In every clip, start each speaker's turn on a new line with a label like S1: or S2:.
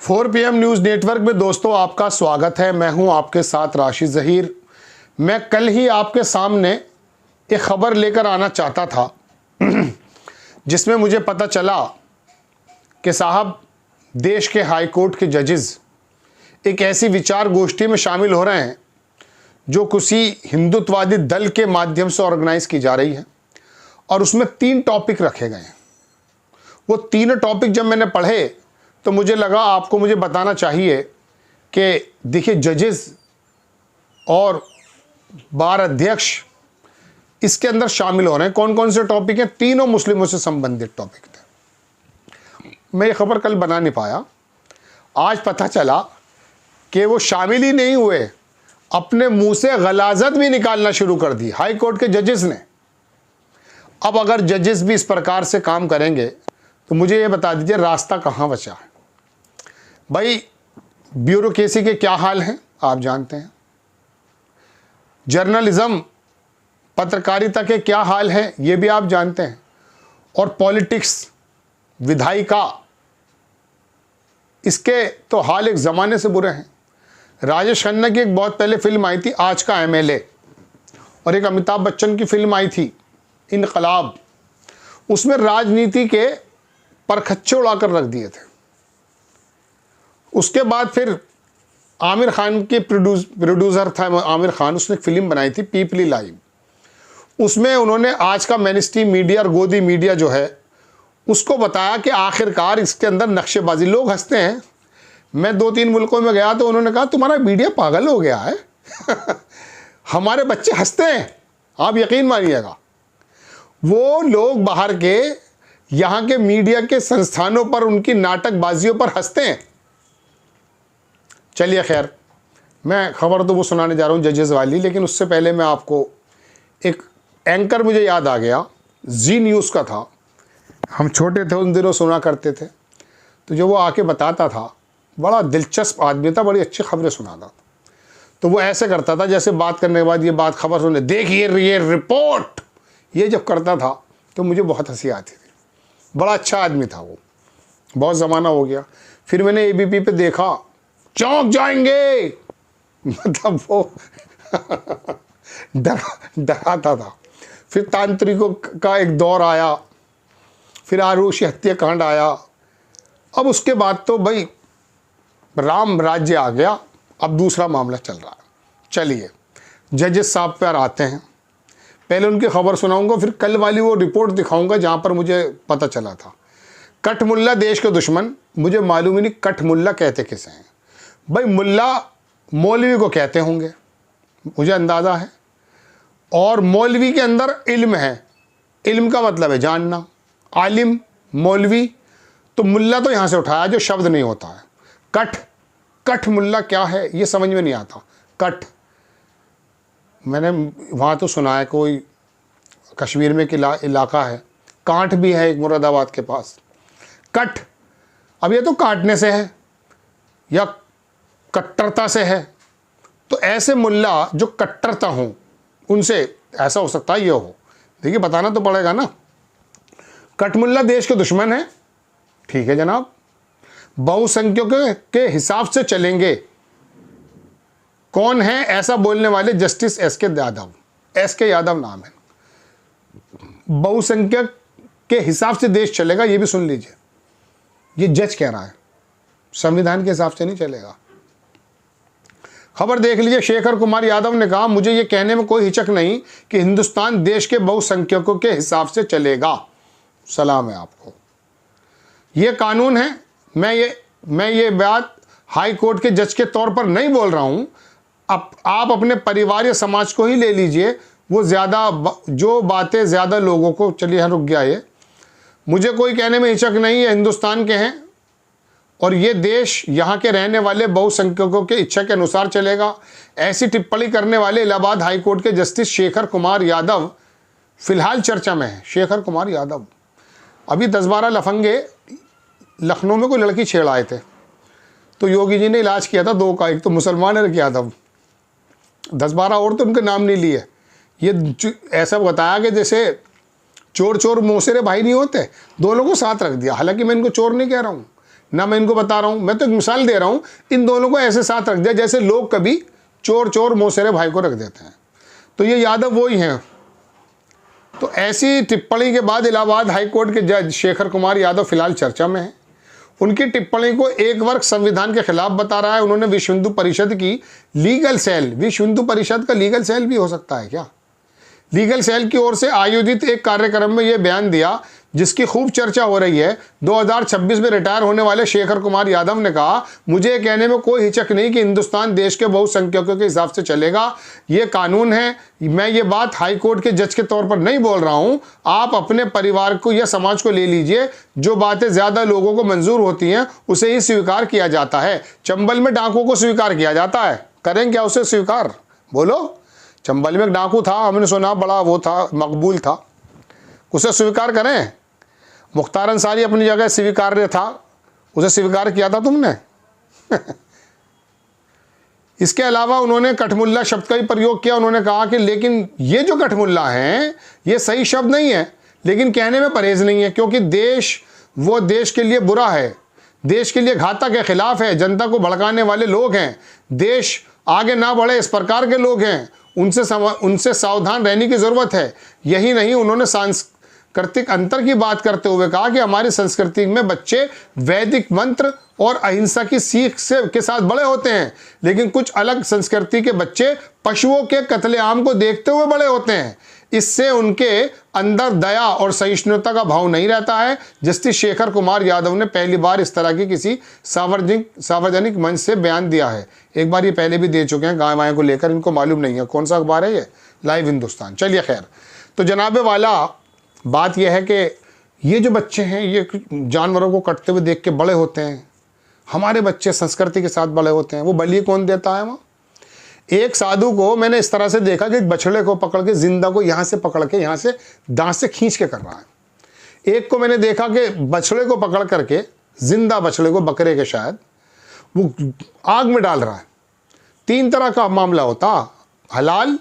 S1: 4 PM news network में दोस्तों आपका स्वागत है। मैं हूं आपके साथ राशिद ज़हीर। मैं कल ही आपके सामने एक ख़बर लेकर आना चाहता था जिसमें मुझे पता चला कि साहब देश के हाई कोर्ट के जजेस एक ऐसी विचार गोष्ठी में शामिल हो रहे हैं जो किसी हिंदुत्ववादी दल के माध्यम से ऑर्गेनाइज की जा रही है, और उसमें 3 टॉपिक रखे गए हैं। वो तीनों टॉपिक जब मैंने पढ़े तो मुझे लगा आपको मुझे बताना चाहिए कि देखिए जजेस और बार अध्यक्ष इसके अंदर शामिल हो रहे हैं। कौन कौन से टॉपिक हैं? तीनों मुस्लिमों से संबंधित टॉपिक थे। मैं ये खबर कल बना नहीं पाया, आज पता चला कि वो शामिल ही नहीं हुए, अपने मुंह से गलाजत भी निकालना शुरू कर दी हाई कोर्ट के जजेस ने। अब अगर जजेस भी इस प्रकार से काम करेंगे तो मुझे ये बता दीजिए रास्ता कहाँ बचा है। भाई ब्यूरोक्रेसी के क्या हाल हैं आप जानते हैं, जर्नलिज्म पत्रकारिता के क्या हाल है ये भी आप जानते हैं, और पॉलिटिक्स विधायिका इसके तो हाल एक ज़माने से बुरे हैं। राजेश खन्ना की एक बहुत पहले फिल्म आई थी आज का MLA, और एक अमिताभ बच्चन की फिल्म आई थी इनकलाब। उसमें राजनीति के परखच्चे उड़ाकर रख दिए थे। उसके बाद फिर आमिर खान के प्रोड्यूसर था आमिर खान, उसने एक फिल्म बनाई थी पीपली लाइव। उसमें उन्होंने आज का मेनस्ट्रीम मीडिया और गोदी मीडिया जो है उसको बताया कि आखिरकार इसके अंदर नक्शेबाजी। लोग हंसते हैं। मैं 2-3 मुल्कों में गया तो उन्होंने कहा तुम्हारा मीडिया पागल हो गया है हमारे बच्चे हंसते हैं, आप यकीन मानिएगा। वो लोग बाहर के यहाँ के मीडिया के संस्थानों पर उनकी नाटकबाजियों पर हंसते हैं। चलिए खैर, मैं खबर तो वो सुनाने जा रहा हूँ जजेस वाली, लेकिन उससे पहले मैं आपको एक एंकर मुझे याद आ गया, जी न्यूज़ का था। हम छोटे थे उन दिनों सुना करते थे, तो जो वो आके बताता था बड़ा दिलचस्प आदमी था, बड़ी अच्छी खबरें सुनाता था। तो वो ऐसे करता था जैसे बात करने के बाद ये बात खबर सुने, देखिए ये रिपोर्ट, ये जब करता था तो मुझे बहुत हंसी आती थी। बड़ा अच्छा आदमी था वो। बहुत ज़माना हो गया, फिर मैंने ABP पे देखा चौंक जाएंगे मतलब वो डराता था। फिर तांत्रिकों का एक दौर आया, फिर आरुषि हत्याकांड आया। अब उसके बाद तो भाई राम राज्य आ गया, अब दूसरा मामला चल रहा है। चलिए जजेस साहब पर आते हैं। पहले उनकी खबर सुनाऊंगा, फिर कल वाली वो रिपोर्ट दिखाऊंगा जहाँ पर मुझे पता चला था। कठमुल्ला देश के दुश्मन, मुझे मालूम ही नहीं कठमुल्ला कहते किसे हैं। भाई मुल्ला मौलवी को कहते होंगे, मुझे अंदाज़ा है, और मौलवी के अंदर इल्म है। इल्म का मतलब है जानना, आलिम मौलवी। तो मुल्ला तो यहाँ से उठाया जो शब्द नहीं होता है। कठ मुल्ला क्या है ये समझ में नहीं आता। कठ मैंने वहाँ तो सुना है कोई कश्मीर में इलाका है, कांठ भी है एक मुरादाबाद के पास। कठ, अब ये तो काटने से है या कट्टरता से है, तो ऐसे मुल्ला जो कट्टरता हो उनसे ऐसा हो सकता है ये हो। देखिए बताना तो पड़ेगा ना। कठमुल्ला देश के दुश्मन है, ठीक है जनाब। बहुसंख्यकों के हिसाब से चलेंगे। कौन है ऐसा बोलने वाले? Justice SK Yadav. SK Yadav नाम है। बहुसंख्यक के हिसाब से देश चलेगा, ये भी सुन लीजिए। ये जज कह रहा है, संविधान के हिसाब से नहीं चलेगा। खबर देख लीजिए। शेखर कुमार यादव ने कहा मुझे ये कहने में कोई हिचक नहीं कि हिंदुस्तान देश के बहुसंख्यकों के हिसाब से चलेगा। सलाम है आपको। ये कानून है। मैं ये बात हाई कोर्ट के जज के तौर पर नहीं बोल रहा हूँ। आप अपने परिवार या समाज को ही ले लीजिए, वो ज़्यादा जो बातें ज़्यादा लोगों को, चलिए यहाँ रुक गया ये, मुझे कोई कहने में हिचक नहीं। ये हिंदुस्तान के हैं और ये देश यहाँ के रहने वाले बहुसंख्यकों के इच्छा के अनुसार चलेगा। ऐसी टिप्पणी करने वाले इलाहाबाद हाई कोर्ट के जस्टिस शेखर कुमार यादव फिलहाल चर्चा में है। शेखर कुमार यादव, अभी 10-12 लफंगे लखनऊ में कोई लड़की छेड़ आए थे, तो योगी जी ने इलाज किया था 2 का, एक तो मुसलमान है एक यादव। 10-12 और तो उनके नाम नहीं लिए। ये ऐसा बताया कि जैसे चोर चोर मोसेरे भाई नहीं होते, दोनों को साथ रख दिया। हालांकि मैं इनको चोर नहीं कह रहा हूँ, ना मैं इनको बता रहा हूँ, मैं तो एक मिसाल दे रहा हूँ। इन दोनों को ऐसे साथ रख दिया जैसे लोग कभी चोर चोर मौसेरे भाई को रख देते हैं। तो ये यादव वो ही हैं। तो ऐसी टिप्पणी के बाद इलाहाबाद हाई कोर्ट के जज शेखर कुमार यादव फिलहाल चर्चा में हैं। उनकी टिप्पणी को एक वर्ग संविधान के खिलाफ बता रहा है। उन्होंने विश्व हिंदू परिषद की लीगल सेल, विश्व हिंदू परिषद का लीगल सेल भी हो सकता है क्या, लीगल सेल की ओर से आयोजित एक कार्यक्रम में यह बयान दिया जिसकी खूब चर्चा हो रही है। 2026 में रिटायर होने वाले शेखर कुमार यादव ने कहा, मुझे ये कहने में कोई हिचक नहीं कि हिंदुस्तान देश के बहुसंख्यकों के हिसाब से चलेगा, ये कानून है। मैं ये बात हाई कोर्ट के जज के तौर पर नहीं बोल रहा हूँ। आप अपने परिवार को या समाज को ले लीजिए, जो बातें ज़्यादा लोगों को मंजूर होती हैं उसे ही स्वीकार किया जाता है। चंबल में डाकुओं को स्वीकार किया जाता है, करें क्या उसे स्वीकार? बोलो। चंबल में एक डाकू था, हमने सुना बड़ा वो था, मकबूल था, उसे स्वीकार करें? मुख्तार अंसारी अपनी जगह स्वीकार्य था, उसे स्वीकार किया था तुमने? इसके अलावा उन्होंने कठमुल्ला शब्द का भी प्रयोग किया। उन्होंने कहा कि लेकिन ये जो कठमुल्ला हैं ये सही शब्द नहीं है, लेकिन कहने में परहेज नहीं है, क्योंकि देश वो देश के लिए बुरा है, देश के लिए घातक के खिलाफ है, जनता को भड़काने वाले लोग हैं, देश आगे ना बढ़े इस प्रकार के लोग हैं, उनसे सावधान रहने की ज़रूरत है। यही नहीं, उन्होंने सांस्कृतिक अंतर की बात करते हुए कहा कि हमारी संस्कृति में बच्चे वैदिक मंत्र और अहिंसा की सीख के साथ बड़े होते हैं, लेकिन कुछ अलग संस्कृति के बच्चे पशुओं के कत्लेआम को देखते हुए बड़े होते हैं। इससे उनके अंदर दया और सहिष्णुता का भाव नहीं रहता है। जस्टिस शेखर कुमार यादव ने पहली बार इस तरह की किसी सार्वजनिक मंच से बयान दिया है। एक बार ये पहले भी दे चुके हैं गाय वाय को लेकर, इनको मालूम नहीं है कौन सा अखबार है ये, लाइव हिंदुस्तान। चलिए खैर, तो जनाबे वाला बात यह है कि ये जो बच्चे हैं ये जानवरों को कटते हुए देख के बड़े होते हैं, हमारे बच्चे संस्कृति के साथ बड़े होते हैं। वो बलि कौन देता है? वहाँ एक साधु को मैंने इस तरह से देखा कि बछड़े को पकड़ के, जिंदा को यहाँ से पकड़ के, यहाँ से दांत से खींच के कर रहा है। एक को मैंने देखा कि बछड़े को पकड़ करके, जिंदा बछड़े को, बकरे के शायद, वो आग में डाल रहा है। 3 तरह का मामला होता, हलाल,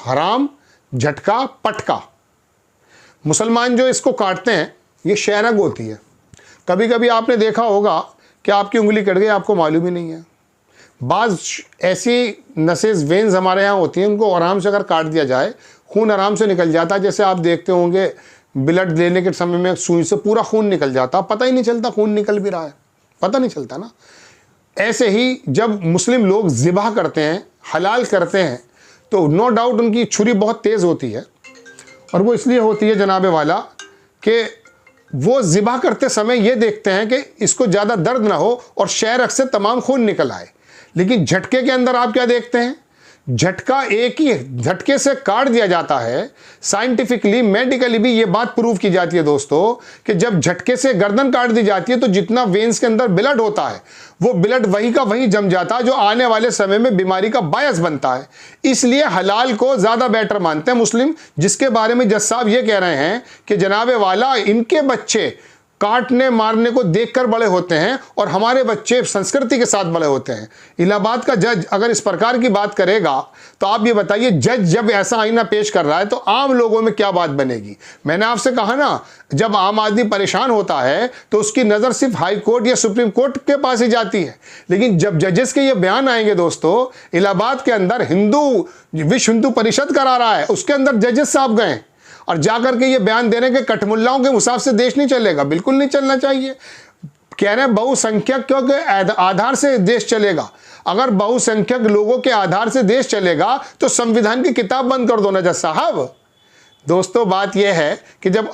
S1: हराम, झटका, पटका। मुसलमान जो इसको काटते हैं ये शहरग होती है। कभी कभी आपने देखा होगा कि आपकी उंगली कट गई, आपको मालूम ही नहीं है। बाज़ ऐसी नसेज, वेन्स हमारे यहाँ होती हैं, उनको आराम से अगर काट दिया जाए खून आराम से निकल जाता है। जैसे आप देखते होंगे ब्लड लेने के समय में सुई से पूरा खून निकल जाता, पता ही नहीं चलता खून निकल भी रहा है, पता नहीं चलता ना। ऐसे ही जब मुस्लिम लोग ज़िबा करते हैं, हलाल करते हैं, तो नो डाउट उनकी छुरी बहुत तेज़ होती है, और वो इसलिए होती है जनाबे वाला कि वो ज़िबा करते समय ये देखते हैं कि इसको ज़्यादा दर्द ना हो और शहरग से तमाम खून निकल आए। लेकिन झटके के अंदर आप क्या देखते हैं? झटका एक ही झटके से काट दिया जाता है। साइंटिफिकली, मेडिकली भी ये बात प्रूव की जाती है दोस्तों कि जब झटके से गर्दन काट दी जाती है तो जितना वेन्स के अंदर ब्लड होता है वो ब्लड वही का वही जम जाता है, जो आने वाले समय में बीमारी का बायस बनता है। इसलिए हलाल को ज़्यादा बेटर मानते हैं मुस्लिम, जिसके बारे में जज साहब ये कह रहे हैं कि जनाबे वाला इनके बच्चे काटने मारने को देखकर बड़े होते हैं और हमारे बच्चे संस्कृति के साथ बड़े होते हैं। इलाहाबाद का जज अगर इस प्रकार की बात करेगा तो आप ये बताइए, जज जब ऐसा आईना पेश कर रहा है तो आम लोगों में क्या बात बनेगी? मैंने आपसे कहा ना, जब आम आदमी परेशान होता है तो उसकी नज़र सिर्फ हाई कोर्ट या सुप्रीम कोर्ट के पास ही जाती है। लेकिन जब जजेस के ये बयान आएंगे दोस्तों, इलाहाबाद के अंदर विश्व हिंदू परिषद करा रहा है, उसके अंदर जजेस साहब गए और जाकर के ये बयान देने के कठमुल्लाओं के हिसाब से देश नहीं चलेगा, बिल्कुल नहीं चलना चाहिए। कह रहे हैं बहुसंख्यकों के आधार से देश चलेगा। अगर बहुसंख्यक लोगों के आधार से देश चलेगा तो संविधान की किताब बंद कर दो ना जज साहब। दोस्तों बात यह है कि जब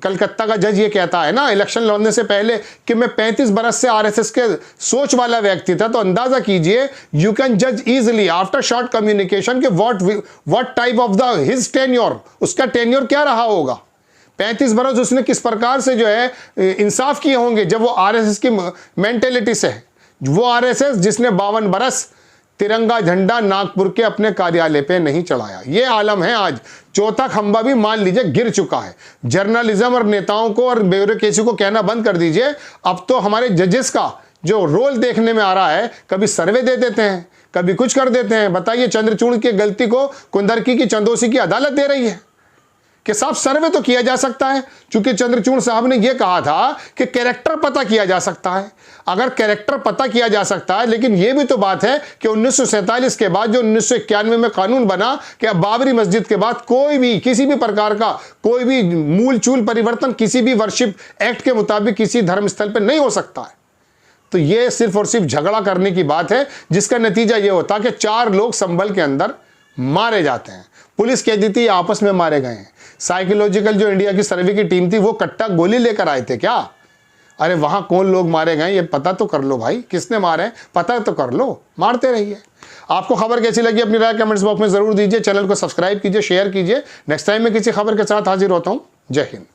S1: कलकत्ता का जज ये कहता है ना इलेक्शन लड़ने से पहले कि मैं 35 बरस से आरएसएस के सोच वाला व्यक्ति था, तो अंदाजा कीजिए, यू कैन जज इजीली आफ्टर शॉर्ट कम्युनिकेशन के what type of the his tenure, उसका टेन्योर क्या रहा होगा। 35 बरस उसने किस प्रकार से जो है इंसाफ किए होंगे जब वो आरएसएस की मेंटेलिटी से है। वो आरएसएस जिसने 52 बरस तिरंगा झंडा नागपुर के अपने कार्यालय पे नहीं चढ़ाया। ये आलम है आज। चौथा खंबा भी मान लीजिए गिर चुका है। जर्नलिज्म और नेताओं को और ब्यूरोक्रेसी को कहना बंद कर दीजिए। अब तो हमारे जजेस का जो रोल देखने में आ रहा है, कभी सर्वे दे देते हैं, कभी कुछ कर देते हैं। बताइए, चंद्रचूड़ की गलती को कुंदरकी की चंदोसी की अदालत दे रही है। कि साहब सर्वे तो किया जा सकता है, क्योंकि चंद्रचूड़ साहब ने यह कहा था कि कैरेक्टर पता किया जा सकता है। अगर कैरेक्टर पता किया जा सकता है, लेकिन यह भी तो बात है कि 1947 के बाद जो 1991 में कानून बना कि अब बाबरी मस्जिद के बाद कोई भी किसी भी प्रकार का कोई भी मूल चूल परिवर्तन किसी भी वर्शिप एक्ट के मुताबिक किसी धर्मस्थल पर नहीं हो सकता है। तो यह सिर्फ और सिर्फ झगड़ा करने की बात है, जिसका नतीजा यह होता कि 4 लोग संभल के अंदर मारे जाते हैं। पुलिस कहती थी आपस में मारे गए हैं। साइकोलॉजिकल जो इंडिया की सर्वे की टीम थी वो कट्टा गोली लेकर आए थे क्या? अरे वहां कौन लोग मारे गए ये पता तो कर लो भाई, किसने मारे पता तो कर लो, मारते रहिए। आपको खबर कैसी लगी अपनी राय कमेंट्स बॉक्स में जरूर दीजिए। चैनल को सब्सक्राइब कीजिए, शेयर कीजिए। नेक्स्ट टाइम मैं किसी खबर के साथ हाजिर होता हूं। जय हिंद।